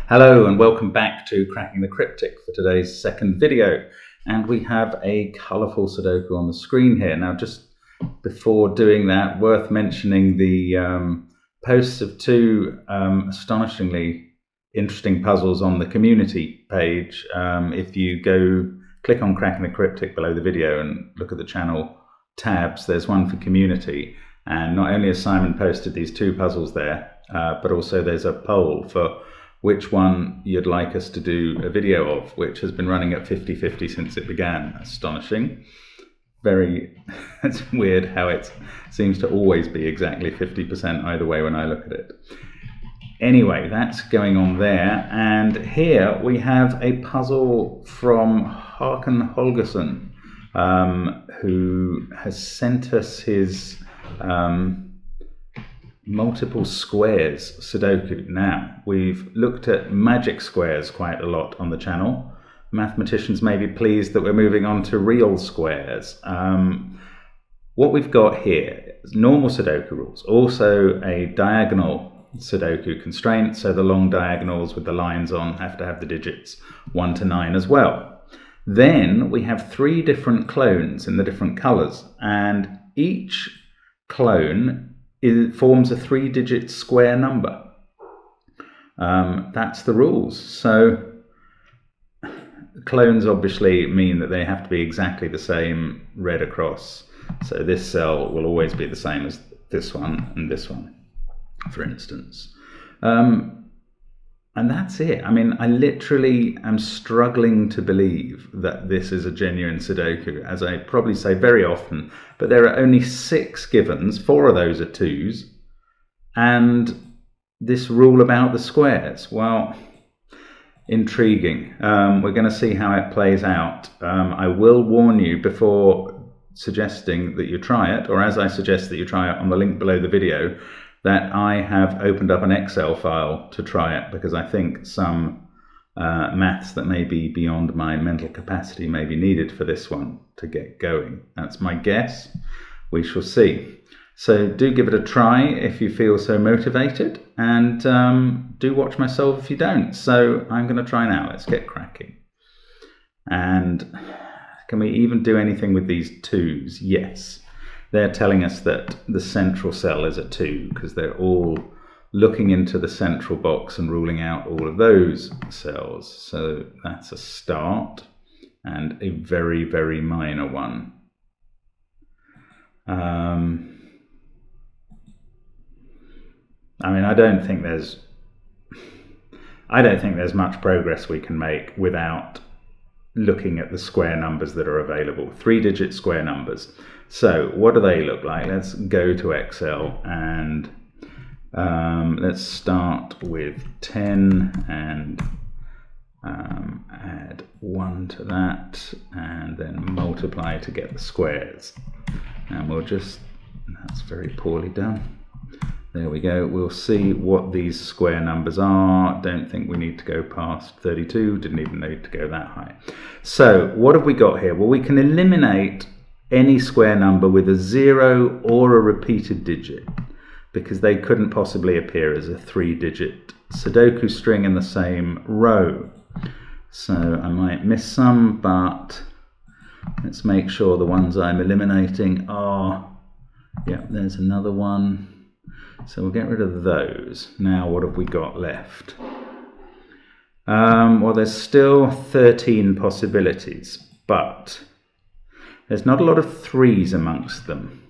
Hello and welcome back to Cracking the Cryptic for today's second video. And we have a colourful Sudoku on the screen here. Now, just before doing that, worth mentioning the posts of two astonishingly interesting puzzles on the community page. If you go click on Cracking the Cryptic below the video and look at the channel tabs, there's one for community. And not only has Simon posted these two puzzles there, but also there's a poll for which one you'd like us to do a video of, which has been running at 50-50 since it began. Astonishing. It's weird how it seems to always be exactly 50% either way when I look at it. Anyway, that's going on there. And here we have a puzzle from Håkan Holgersson, who has sent us his multiple squares Sudoku. Now, we've looked at magic squares quite a lot on the channel. Mathematicians may be pleased that we're moving on to real squares. What we've got here is normal Sudoku rules, also a diagonal Sudoku constraint, so the long diagonals with the lines on have to have the digits 1 to 9 as well. Then we have three different clones in the different colours, and each clone forms a 3-digit square number. That's the rules. So clones obviously mean that they have to be exactly the same read across. So this cell will always be the same as this one and this one, for instance. And that's it. I mean, I literally am struggling to believe that this is a genuine Sudoku, as I probably say very often, but there are only 6 givens, 4 of those are 2s, and this rule about the squares, well, intriguing. We're going to see how it plays out. I will warn you before suggesting that you try it, or as I suggest that you try it on the link below the video, that I have opened up an Excel file to try it, because I think some maths that may be beyond my mental capacity may be needed for this one to get going. That's my guess. We shall see. So do give it a try if you feel so motivated, and do watch myself if you don't. So I'm going to try now. Let's get cracking. And can we even do anything with these 2s? Yes. They're telling us that the central cell is a 2 because they're all looking into the central box and ruling out all of those cells. So that's a start, and a very, very minor one. I mean, I don't think there's much progress we can make without looking at the square numbers that are available. 3-digit square numbers. So what do they look like? Let's go to Excel and let's start with 10 and add 1 to that, and then multiply to get the squares. And we'll just, that's very poorly done. There we go. We'll see what these square numbers are. Don't think we need to go past 32. Didn't even need to go that high. So what have we got here? Well, we can eliminate any square number with a 0 or a repeated digit, because they couldn't possibly appear as a 3-digit Sudoku string in the same row. So I might miss some, but let's make sure the ones I'm eliminating are, yeah, there's another one. So we'll get rid of those. Now what have we got left? Well, there's still 13 possibilities, but there's not a lot of 3s amongst them.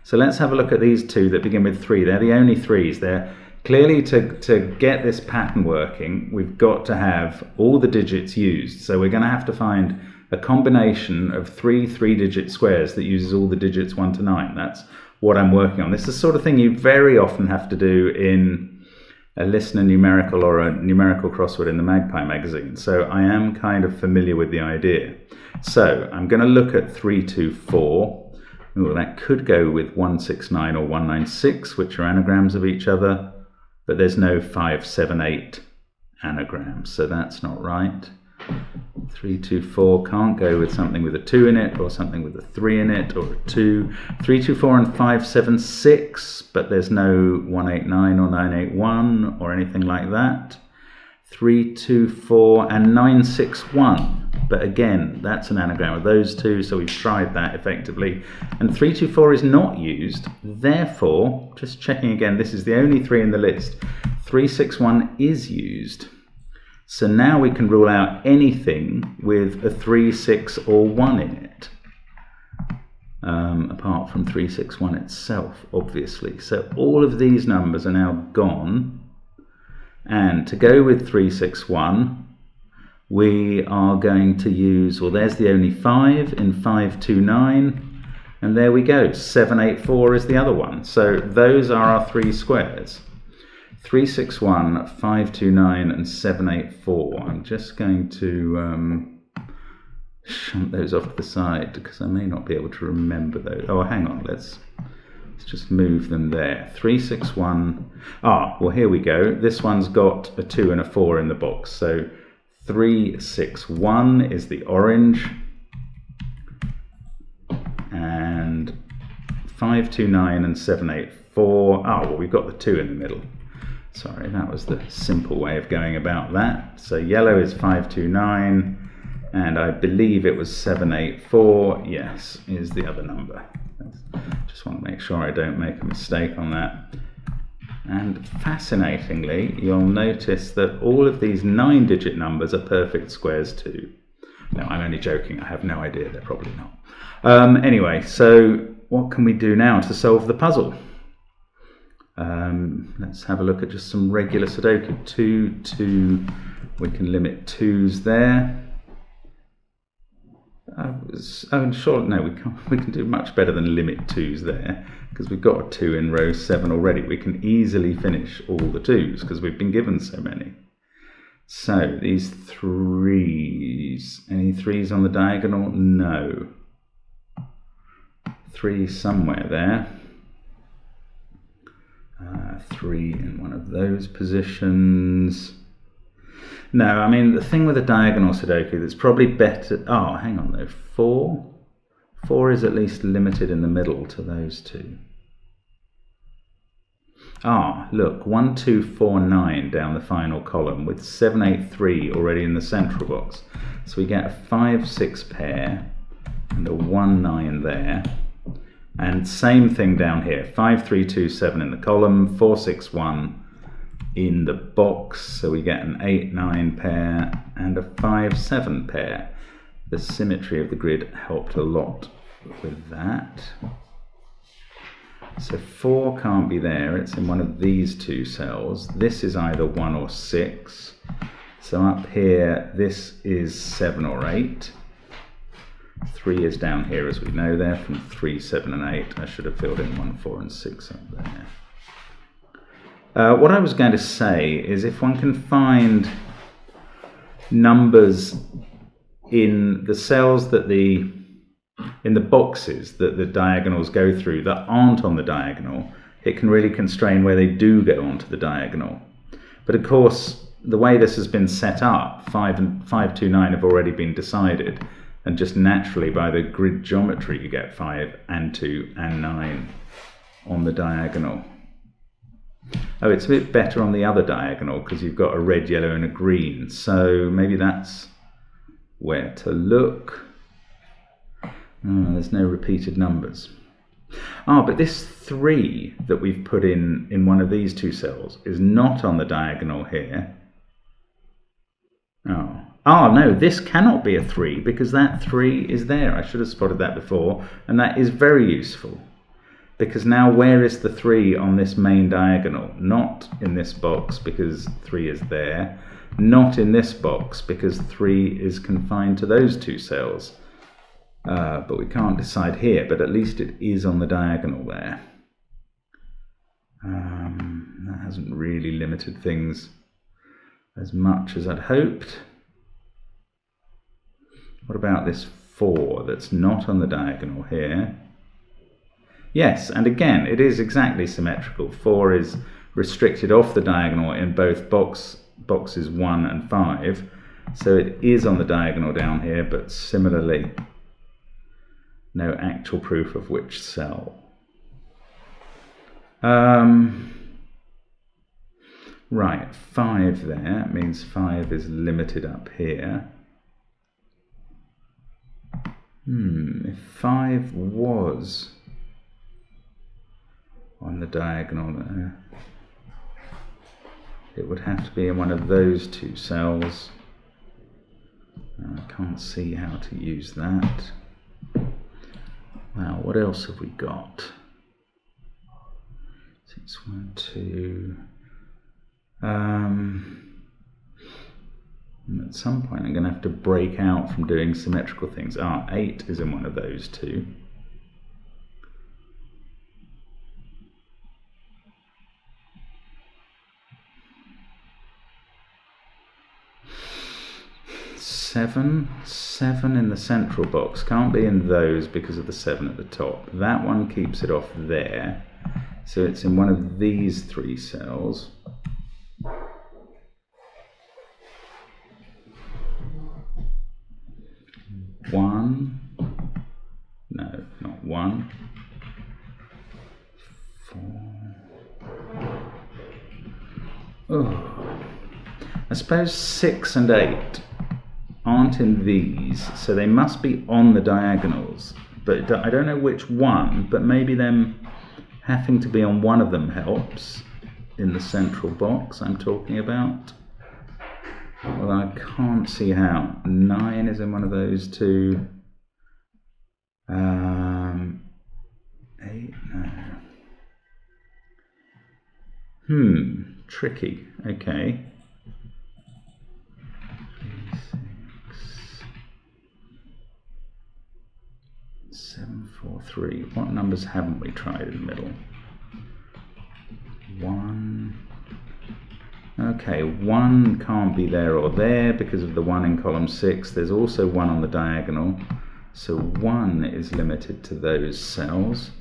So let's have a look at these 2 that begin with 3. They're the only 3s. They're clearly, to get this pattern working, we've got to have all the digits used. So we're going to have to find a combination of 3-digit squares that uses all the digits 1 to 9. That's what I'm working on. This is the sort of thing you very often have to do in a listener numerical or a numerical crossword in the Magpie magazine. So I am kind of familiar with the idea. So I'm going to look at 324. Ooh, that could go with 169 or 196, which are anagrams of each other, but there's no 578 anagrams, so that's not right. 3, 2, 4 can't go with something with a 2 in it, or something with a 3 in it, or a 2. 3, 2, 4 and 5, 7, 6, but there's no 1, 8, 9 or 9, 8, 1 or anything like that. 3, 2, 4 and 9, 6, 1. But again, that's an anagram of those two, so we've tried that effectively. And 3, 2, 4 is not used. Therefore, just checking again, this is the only 3 in the list. 3, 6, 1 is used. So now we can rule out anything with a 3, 6 or 1 in it. Apart from 3, 6, 1 itself, obviously. So all of these numbers are now gone. And to go with 3, 6, 1, we are going to use, well, there's the only 5 in 5, 2, 9. And there we go, 7, 8, 4 is the other one. So those are our 3 squares. 3, 6, 1, 5, 2, 9 and 7, 8, 4. I'm just going to shunt those off to the side because I may not be able to remember those. Oh, hang on, let's just move them there. 3, 6, 1. Well, here we go. This one's got a 2 and a 4 in the box. So 3, 6, 1 is the orange. And 5, 2, 9 and 7, 8, 4. Well, we've got the 2 in the middle. Sorry, that was the simple way of going about that. So yellow is 5, 2, 9, and I believe it was 7, 8, 4. Yes, is the other number. Just want to make sure I don't make a mistake on that. And fascinatingly, you'll notice that all of these 9-digit numbers are perfect squares too. No, I'm only joking. I have no idea. They're probably not. Anyway, so what can we do now to solve the puzzle? Let's have a look at just some regular Sudoku. 2, 2, we can limit 2s there. Sure, no, we can't. We can do much better than limit 2s there, because we've got a 2 in row 7 already. We can easily finish all the 2s, because we've been given so many. So, these 3s, any 3s on the diagonal? No. 3 somewhere there. 3 in one of those positions. No, I mean, the thing with a diagonal Sudoku that's probably better... hang on though, 4? 4 is at least limited in the middle to those two. Look, 1, 2, 4, 9 down the final column with 7, 8, 3 already in the central box. So we get a 5, 6 pair and a 1, 9 there. And same thing down here, 5, 3, 2, 7 in the column, 4, 6, 1 in the box. So we get an 8, 9 pair and a 5, 7 pair. The symmetry of the grid helped a lot with that. So 4 can't be there, it's in one of these two cells. This is either 1 or 6. So up here, this is 7 or 8. 3 is down here, as we know there, from 3, 7 and 8. I should have filled in 1, 4 and 6 up there. What I was going to say is if one can find numbers in the cells that in the boxes that the diagonals go through that aren't on the diagonal, it can really constrain where they do go onto the diagonal. But of course, the way this has been set up, 5, 2, 9 have already been decided. And just naturally, by the grid geometry, you get 5 and 2 and 9 on the diagonal. It's a bit better on the other diagonal because you've got a red, yellow and a green. So maybe that's where to look. There's no repeated numbers. But this 3 that we've put in one of these two cells is not on the diagonal here. No, this cannot be a 3 because that 3 is there. I should have spotted that before, and that is very useful. Because now where is the 3 on this main diagonal? Not in this box because 3 is there. Not in this box because 3 is confined to those two cells. But we can't decide here, but at least it is on the diagonal there. That hasn't really limited things as much as I'd hoped. What about this 4 that's not on the diagonal here? Yes, and again, it is exactly symmetrical. 4 is restricted off the diagonal in both boxes 1 and 5, So it is on the diagonal down here, but similarly, no actual proof of which cell. Right, 5 there means 5 is limited up here. If 5 was on the diagonal there, it would have to be in one of those 2 cells. I can't see how to use that. Now, what else have we got? 6, 1, 2. At some point I'm going to have to break out from doing symmetrical things. 8 is in one of those 2. Seven in the central box. Can't be in those because of the 7 at the top. That one keeps it off there. So it's in one of these 3 cells. One. No, not 1. 4. Oh. I suppose 6 and 8 aren't in these, so they must be on the diagonals. But I don't know which one, but maybe them having to be on one of them helps in the central box I'm talking about. Well, I can't see how. 9 is in one of those 2. 8, no. Tricky. Okay. 7, 4, 3. What numbers haven't we tried in the middle? 1. Okay, 1 can't be there or there because of the 1 in column 6. There's also 1 on the diagonal. So 1 is limited to those cells.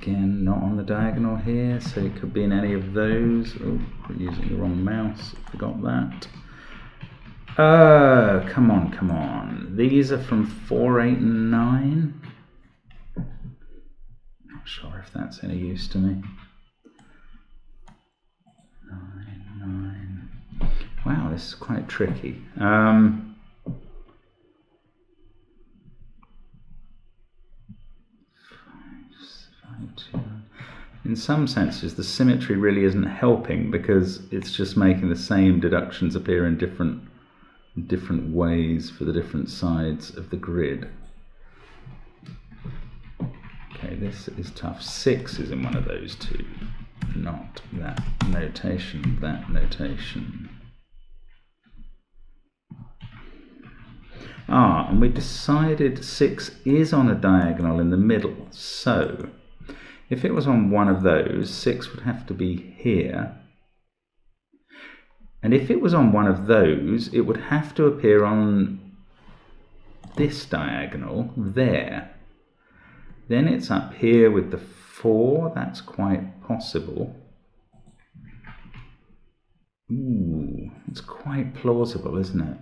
Again, not on the diagonal here, so it could be in any of those. Oh, I'm using the wrong mouse, forgot that. Come on, come on. These are from 4, 8, and 9. Not sure if that's any use to me. 9, 9. Wow, this is quite tricky. In some senses, the symmetry really isn't helping because it's just making the same deductions appear in different ways for the different sides of the grid. Okay, this is tough. 6 is in one of those 2. Not that notation, that notation. And we decided 6 is on a diagonal in the middle, so if it was on one of those, 6 would have to be here. And if it was on one of those, it would have to appear on this diagonal there. Then it's up here with the 4. That's quite possible. Ooh, it's quite plausible, isn't it?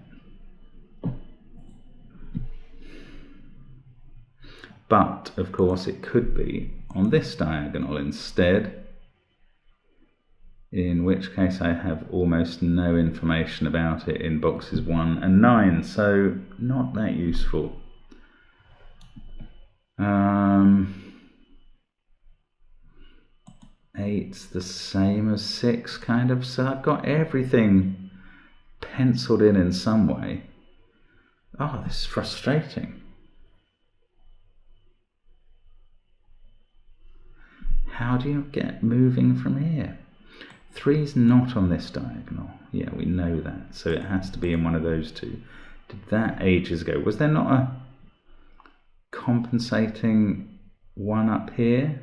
But, of course, it could be on this diagonal instead, in which case I have almost no information about it in boxes 1 and 9, so not that useful. 8's the same as 6, kind of, so I've got everything penciled in some way. Oh, this is frustrating. How do you get moving from here? 3's not on this diagonal. Yeah, we know that. So it has to be in one of those 2. Did that ages ago. Was there not a compensating one up here?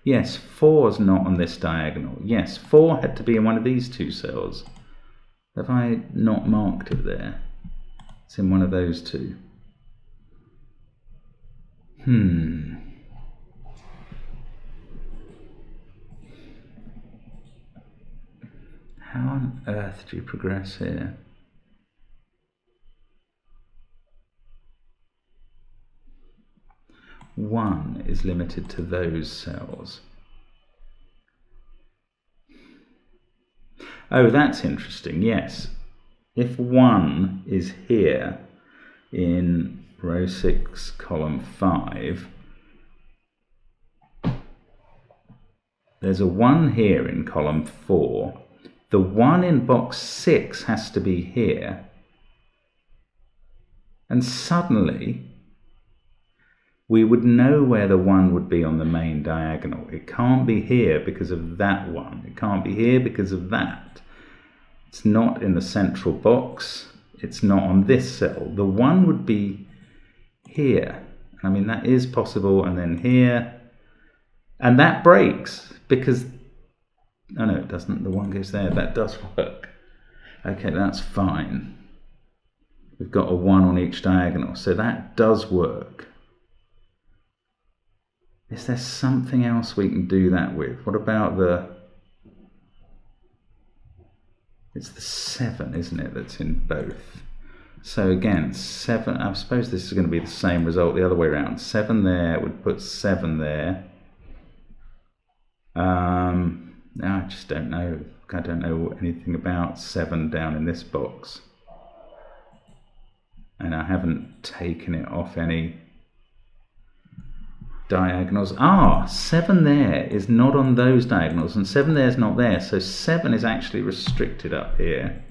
Yes, 4's not on this diagonal. Yes, 4 had to be in one of these 2 cells. Have I not marked it there? It's in one of those two. How on earth do you progress here? One is limited to those cells. Oh, that's interesting, yes. If 1 is here in row 6, column 5, there's a 1 here in column 4. The 1 in box 6 has to be here. And suddenly, we would know where the 1 would be on the main diagonal. It can't be here because of that 1. It can't be here because of that. It's not in the central box. It's not on this cell. The 1 would be here. I mean, that is possible. And then here. And that breaks because... Oh, no, it doesn't. The 1 goes there. That does work. Okay, that's fine. We've got a 1 on each diagonal. So that does work. Is there something else we can do that with? What about the... It's the 7, isn't it, that's in both? So again, 7, I suppose this is going to be the same result the other way around. 7 there would put 7 there. I just don't know. I don't know anything about 7 down in this box. And I haven't taken it off any diagonals. 7 there is not on those diagonals, and 7 there is not there, so 7 is actually restricted up here.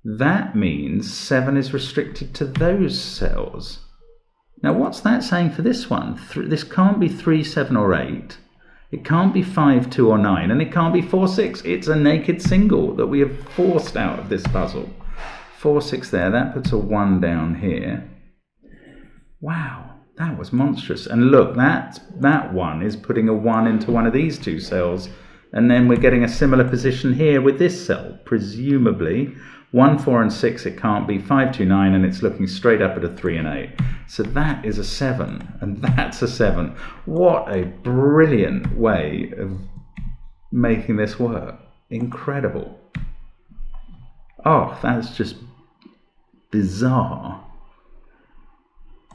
That means 7 is restricted to those cells. Now what's that saying for this one? This can't be 3, 7 or 8. It can't be 5, 2 or 9, and it can't be 4, 6. It's a naked single that we have forced out of this puzzle. 4, 6 there, that puts a 1 down here. Wow. That was monstrous. And look, that 1 is putting a 1 into one of these two cells. And then we're getting a similar position here with this cell. Presumably, 1, 4 and 6 it can't be. 5, 2, 9, and it's looking straight up at a 3 and 8. So that is a 7, and that's a 7. What a brilliant way of making this work. Incredible. Oh, that's just bizarre.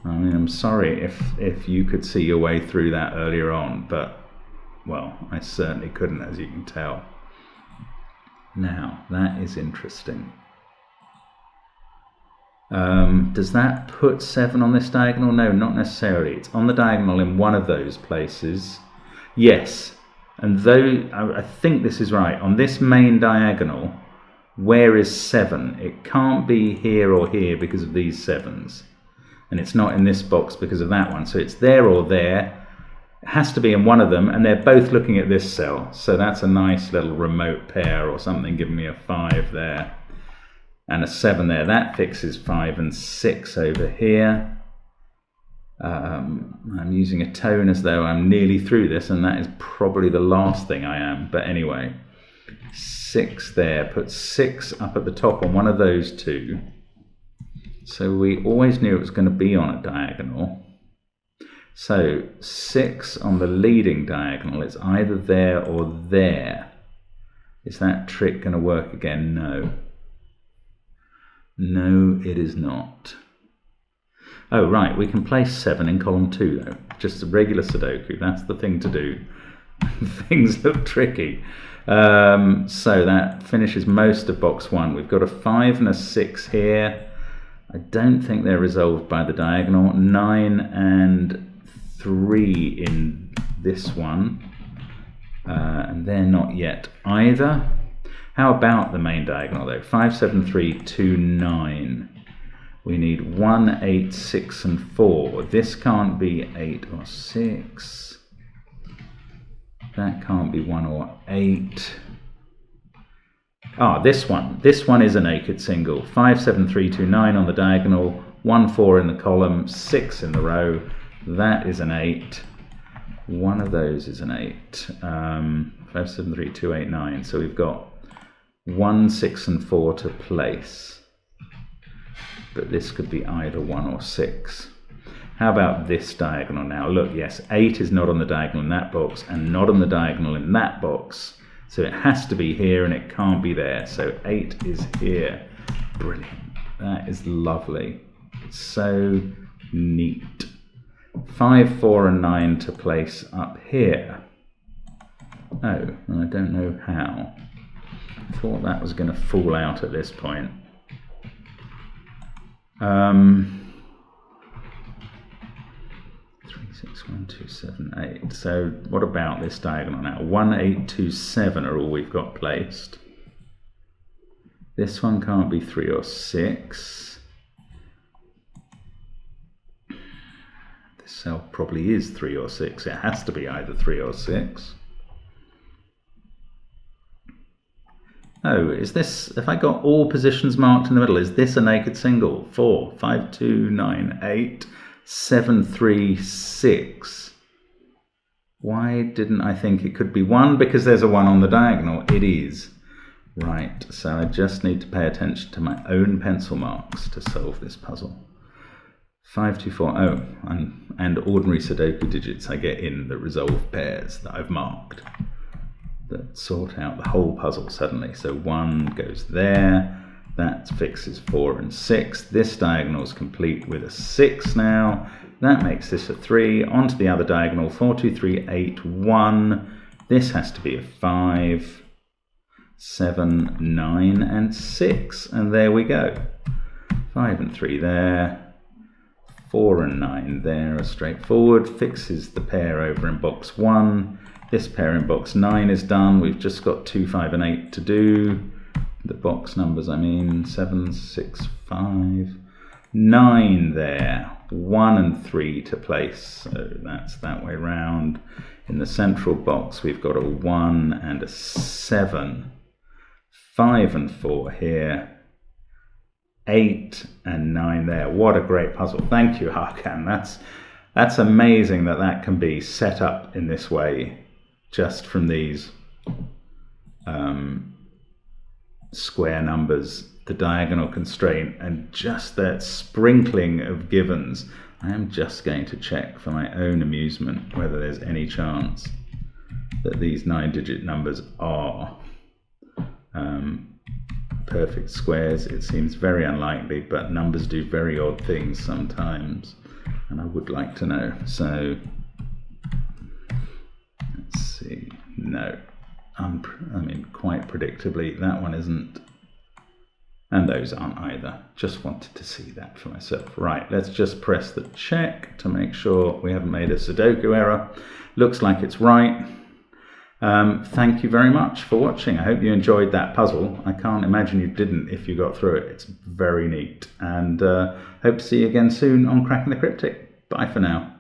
I mean, I'm sorry if you could see your way through that earlier on, but, well, I certainly couldn't, as you can tell. Now, that is interesting. Does that put 7 on this diagonal? No, not necessarily. It's on the diagonal in one of those places. Yes, and though I think this is right, on this main diagonal, where is 7? It can't be here or here because of these 7s. And it's not in this box because of that one. So it's there or there. It has to be in one of them, and they're both looking at this cell. So that's a nice little remote pair or something, giving me a 5 there. And a 7 there. That fixes 5 and 6 over here. I'm using a tone as though I'm nearly through this, and that is probably the last thing I am. But anyway, 6 there. Put 6 up at the top on one of those two. So we always knew it was going to be on a diagonal. So 6 on the leading diagonal is either there or there. Is that trick going to work again? No. No, it is not. Oh, right, we can place 7 in column 2, though. Just a regular Sudoku. That's the thing to do. Things look tricky. So that finishes most of box 1. We've got a 5 and a 6 here. I don't think they're resolved by the diagonal. 9 and 3 in this one. And they're not yet either. How about the main diagonal though? 5, 7, 3, 2, 9. We need 1, 8, 6 and 4. This can't be 8 or 6. That can't be 1 or 8. This one. This one is a naked single. 5, 7, 3, 2, 9 on the diagonal. 1, 4 in the column. 6 in the row. That is an 8. One of those is an 8. 5, 7, 3, 2, 8, 9. So we've got 1, 6 and 4 to place. but this could be either 1 or 6. How about this diagonal now? Look, yes, 8 is not on the diagonal in that box and not on the diagonal in that box. So it has to be here and it can't be there. So 8 is here. Brilliant. That is lovely. So neat. 5, 4 and 9 to place up here. Oh, I don't know how. I thought that was going to fall out at this point. 3, 6, 1, 2, 7, 8. So what about this diagonal now? 1, 8, 2, 7 are all we've got placed. This one can't be 3 or 6. This cell probably is 3 or 6. It has to be either 3 or 6. Oh, is this, if I got all positions marked in the middle, is this a naked single? 4, 5, 2, 9, 8, 7, 3, 6. Why didn't I think it could be 1? Because there's a 1 on the diagonal. It is. Right, so I just need to pay attention to my own pencil marks to solve this puzzle. 5, 2, 4, oh, and ordinary Sudoku digits I get in the resolve pairs that I've marked that sort out the whole puzzle suddenly. So 1 goes there, that fixes 4 and 6. This diagonal is complete with a 6 now. That makes this a 3. Onto the other diagonal, 4, 2, 3, 8, 1. This has to be a 5, 7, 9 and 6. And there we go. 5 and 3 there. 4 and 9 there are straightforward. Fixes the pair over in box 1. This pair in box 9 is done. We've just got 2, 5 and 8 to do. The box numbers, I mean, 7, 6, 5, 9 there. 1 and 3 to place. So that's that way round. In the central box, we've got a 1 and a 7. 5 and 4 here. 8 and 9 there. What a great puzzle. Thank you, Hakan. That's amazing that that can be set up in this way, just from these square numbers, the diagonal constraint, and just that sprinkling of givens. I am just going to check for my own amusement whether there's any chance that these 9-digit numbers are perfect squares. It seems very unlikely, but numbers do very odd things sometimes, and I would like to know. So let's see. No, I mean, quite predictably, that one isn't, and those aren't either. Just wanted to see that for myself. Right, let's just press the check to make sure we haven't made a Sudoku error. Looks like it's right. Thank you very much for watching. I hope you enjoyed that puzzle. I can't imagine you didn't if you got through it. It's very neat, and hope to see you again soon on Cracking the Cryptic. Bye for now.